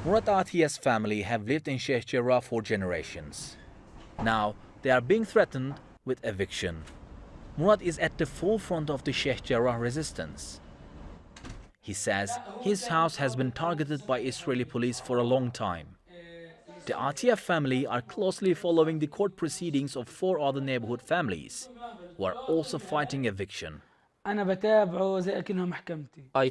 Murat Atiye's family have lived in Sheikh Jarrah for generations. Now they are being threatened with eviction. Murat is at the forefront of the Sheikh Jarrah resistance. He says his house has been targeted by Israeli police for a long time. The Atiyeh family are closely following the court proceedings of 4 other neighborhood families who are also fighting eviction. I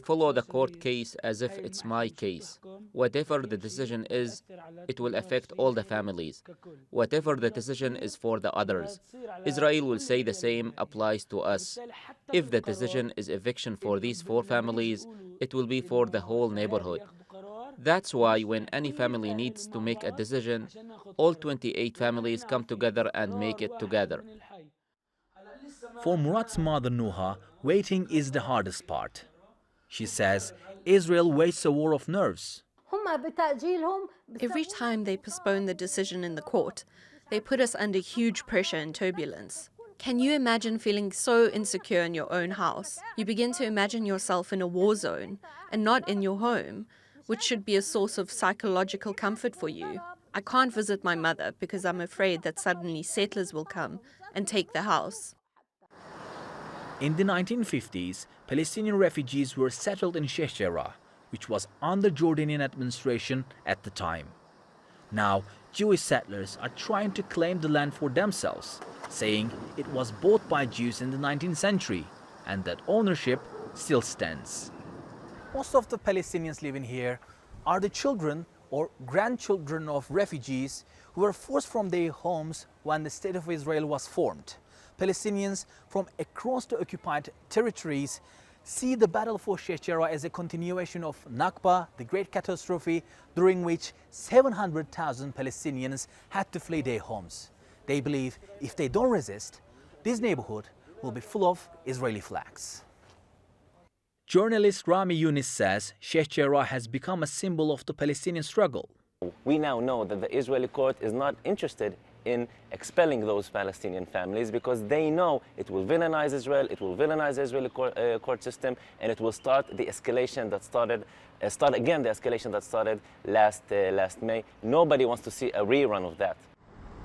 follow the court case as if it's my case. Whatever the decision is, it will affect all the families. Whatever the decision is for the others. Israel will say the same applies to us. If the decision is eviction for these 4 families, it will be for the whole neighborhood. That's why when any family needs to make a decision, all 28 families come together and make it together. For Murat's mother Nuha, waiting is the hardest part. She says Israel wages a war of nerves. Every time they postpone the decision in the court, they put us under huge pressure and turbulence. Can you imagine feeling so insecure in your own house? You begin to imagine yourself in a war zone and not in your home, which should be a source of psychological comfort for you. I can't visit my mother because I'm afraid that suddenly settlers will come and take the house. In the 1950s, Palestinian refugees were settled in Sheikh Jarrah, which was under Jordanian administration at the time. Now, Jewish settlers are trying to claim the land for themselves, saying it was bought by Jews in the 19th century and that ownership still stands. Most of the Palestinians living here are the children or grandchildren of refugees who were forced from their homes when the State of Israel was formed. Palestinians from across the occupied territories see the battle for Sheikh Jarrah as a continuation of Nakba, the great catastrophe during which 700,000 Palestinians had to flee their homes. They believe if they don't resist, this neighborhood will be full of Israeli flags. Journalist Rami Younis says Sheikh Jarrah has become a symbol of the Palestinian struggle. We now know that the Israeli court is not interested in expelling those Palestinian families because they know it will villainize Israel, it will villainize the Israeli court system, and it will start the escalation that started last May. Nobody wants to see a rerun of that.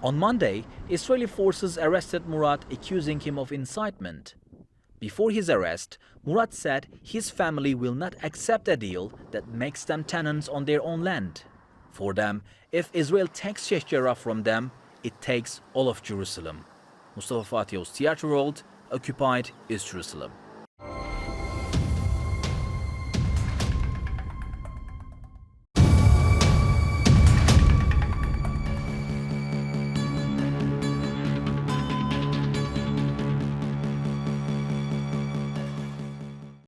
On Monday, Israeli forces arrested Murat, accusing him of incitement. Before his arrest, Murat said his family will not accept a deal that makes them tenants on their own land. For them, if Israel takes Sheikh Jarrah from them, it takes all of Jerusalem. Mustafa Fatih's Theatre World, occupied is Jerusalem.